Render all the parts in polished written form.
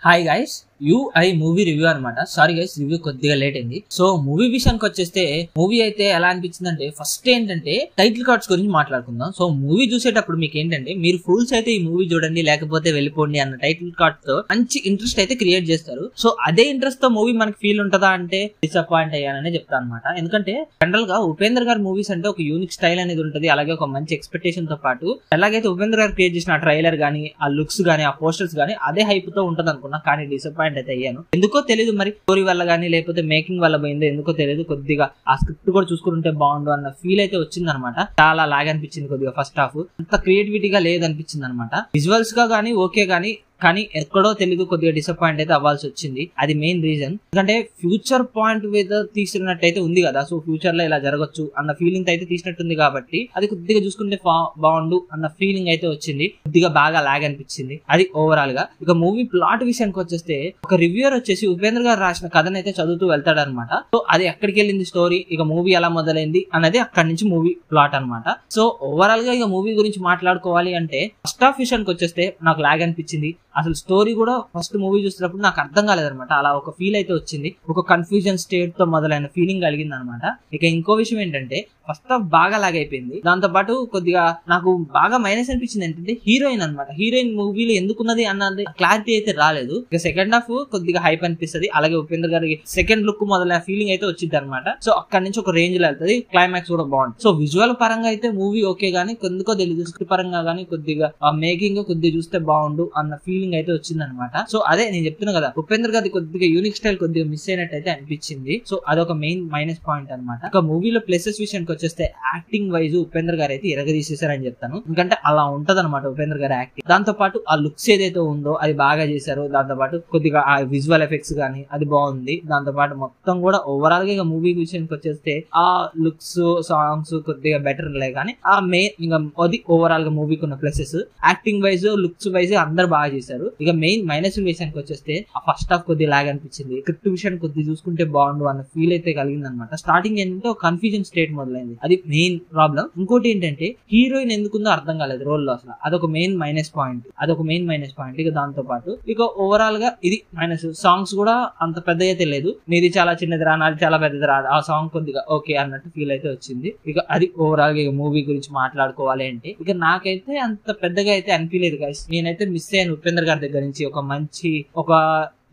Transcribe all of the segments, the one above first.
Hi guys, UI movie review అనమాట. Sorry guys, review కొద్దిగా late అయింది. సో మూవీ విషయానికి వచ్చేస్తే మూవీ అయితే ఎలా అనిపించింది అంటే, ఫస్ట్ ఏంటంటే టైటిల్ కార్డ్స్ గురించి మాట్లాడుకుందాం. సో మూవీ చూసేటప్పుడు మీకు ఏంటంటే, మీరు ఫూల్స్ అయితే ఈ మూవీ చూడండి లేకపోతే వెళ్ళిపోండి అన్న టైటిల్ కార్డ్ తో మంచి ఇంట్రెస్ట్ అయితే క్రియేట్ చేస్తారు. సో అదే ఇంట్రెస్ట్ తో మూవీ మనకి ఫీల్ ఉంటుందా అంటే డిసప్పాయింట్ అయ్యాననే చెప్తాను అనమాట. ఎందుకంటే జనరల్ గా ఉపేంద్ర గారి మూవీస్ అంటే ఒక యూనిక్ స్టైల్ అనేది ఉంటుంది, అలాగే ఒక మంచి ఎక్స్పెక్టేషన్ తో పాటు ఎలాగైతే ఉపేంద్ర గారు క్రియేట్ చేసిన ఆ ట్రైలర్ గానీ, ఆ లుక్స్ గానీ, ఆ పోస్టర్స్ గానీ అదే హైప్ తో ఉంటుంది అనుకున్నా. కానీ డిసప్పాయింట్ అయితే అయ్యాను. ఎందుకో తెలియదు, మరి స్టోరీ వల్ల గానీ లేకపోతే మేకింగ్ వల్ల పోయిందో ఎందుకో తెలియదు. కొద్దిగా ఆ స్క్రిప్ట్ కూడా చూసుకుంటే బాగుండు అన్న ఫీల్ అయితే వచ్చింది అనమాట. చాలా లాగ్ అనిపించింది కొద్దిగా ఫస్ట్ హాఫ్. అంత క్రియేటివిటీగా లేదనిపించింది అనమాట. విజువల్స్ గా గానీ ఓకే గానీ, కానీ ఎక్కడో తెలియదు కొద్దిగా డిసప్పాయింట్ అయితే అవ్వాల్సి వచ్చింది. అది మెయిన్ రీజన్. ఎందుకంటే ఫ్యూచర్ పాయింట్ మీద తీసినట్టయితే ఉంది కదా, సో ఫ్యూచర్ లో ఇలా జరగచ్చు అన్న ఫీలింగ్ అయితే తీసినట్టుంది కాబట్టి అది కొద్దిగా చూసుకుంటే బాగుండు అన్న ఫీలింగ్ అయితే వచ్చింది. కొద్దిగా బాగా లాగ్ అనిపించింది. అది ఓవరాల్ గా. ఇక మూవీ ప్లాట్ విషయానికి వచ్చేస్తే, ఒక రివ్యూయర్ వచ్చేసి ఉపేంద్ర గారు రాసిన కథను అయితే చదువుతూ వెళ్తాడు అనమాట. సో అది ఎక్కడికి వెళ్ళింది స్టోరీ, ఇక మూవీ ఎలా మొదలైంది అన్నది అక్కడి నుంచి మూవీ ప్లాట్ అనమాట. సో ఓవరాల్ గా ఇక మూవీ గురించి మాట్లాడుకోవాలి అంటే, ఫస్ట్ హాఫ్ విషయానికి వచ్చేస్తే నాకు లాగ్ అనిపించింది. అసలు స్టోరీ కూడా ఫస్ట్ మూవీ చూసినప్పుడు నాకు అర్థం కాలేదనమాట. అలా ఒక ఫీల్ అయితే వచ్చింది. ఒక కన్ఫ్యూజన్ స్టేట్ తో మొదలైన ఫీలింగ్ కలిగింది అనమాట. ఇక ఇంకో విషయం ఏంటంటే, ఫస్ట్ హాఫ్ బాగా లాగ్ అయిపోయింది. దాంతో పాటు కొద్దిగా నాకు బాగా మైనస్ అనిపించింది ఏంటంటే, హీరోయిన్ అనమాట. హీరోయిన్ మూవీలో ఎందుకున్నది అన్నది క్లారిటీ అయితే రాలేదు. ఇక సెకండ్ హాఫ్ కొద్దిగా హైప్ అనిపిస్తుంది. అలాగే ఉపేంద్ర గారికి సెకండ్ లుక్ మొదలైన ఫీలింగ్ అయితే వచ్చింది అనమాట. సో అక్కడి నుంచి ఒక రేంజ్ లో వెళ్తుంది. క్లైమాక్స్ కూడా బాగుంది. సో విజువల్ పరంగా అయితే మూవీ ఓకే గానీ, ఎందుకో తెలియదు స్క్రిప్ట్ పరంగా గానీ కొద్దిగా ఆ మేకింగ్ కొద్దిగా చూస్తే బాగుండు అన్న ఫీలింగ్ అయితే వచ్చింది అనమాట. సో అదే నేను చెప్తున్నా కదా, ఉపేంద్ర గారి కొద్దిగా యూనిక్ స్టైల్ కొద్దిగా మిస్ అయినట్టు అయితే అనిపించింది. సో అదొక మెయిన్ మైనస్ పాయింట్ అనమాట. ఇక మూవీలో ప్లసెస్ విషయానికి వచ్చేస్తే, యాక్టింగ్ వైజ్ ఉపేంద్ర గారు అయితే ఇరగదీసేశారని చెప్తాను. ఎందుకంటే అలా ఉంటది అనమాట ఉపేంద్ర గారి యాక్టింగ్. దాంతో పాటు ఆ లుక్స్ ఏదైతే ఉందో అది బాగా చేశారు. దాంతో పాటు కొద్దిగా ఆ విజువల్ ఎఫెక్ట్స్ గానీ అది బాగుంది. దాంతో పాటు మొత్తం కూడా ఓవరాల్ గా ఇక మూవీ విషయానికి వచ్చేస్తే, ఆ లుక్స్, సాంగ్స్ కొద్దిగా బెటర్ లే కానీ ఆ మెయిన్ ఇంకా అది ఓవరాల్ గా మూవీకి ఉన్న pluses. Acting wise, looks wise అందరు బాగా చేశారు. ఇక మెయిన్ మైనస్ విషయానికి వచ్చేస్తే, ఆ ఫస్ట్ హాఫ్ కొద్దిగా లాగ్ అనిపించింది. స్క్రిప్ట్ విషయాన్ని కొద్దిగా చూసుకుంటే బాగుండు అన్న ఫీల్ అయితే కలిగింది అనమాట. స్టార్టింగ్ ఏంటంటే ఒక కన్ఫ్యూజన్ స్టేట్ మొదలైంది. అది మెయిన్ ప్రాబ్లం. ఇంకోటి ఏంటంటే, హీరోయిన్ ఎందుకుందో అర్థం కాలేదు రోల్ లో. అసలు అదొక మెయిన్ మైనస్ పాయింట్. ఇక దాంతో పాటు ఇక ఓవరాల్ గా ఇది మైనస్. సాంగ్స్ కూడా అంత పెద్ద అయితే లేదు. నీది చాలా చిన్నది రా, నాది చాలా పెద్దది రా, ఆ సాంగ్ కొద్దిగా ఓకే అన్నట్టు ఫీల్ అయితే వచ్చింది. ఇక అది ఓవరాల్ గా మూవీ గురించి మాట్లాడుకోవాలి అంటే, ఇక నాకైతే అంత పెద్దగా అయితే అనిపించలేదు గైస్. నేనైతే మిస్ అయ్యాను ఉపేంద్ర గారి దగ్గర నుంచి. ఒక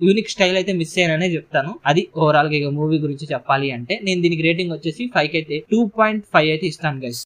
యూనిక్ స్టైల్ అయితే మిస్ అయ్యాననే చెప్తాను. అది ఓవరాల్ గా మూవీ గురించి చెప్పాలి అంటే, నేను దీనికి రేటింగ్ వచ్చేసి 5 అయితే 2.5 అయితే ఇస్తాను గైస్.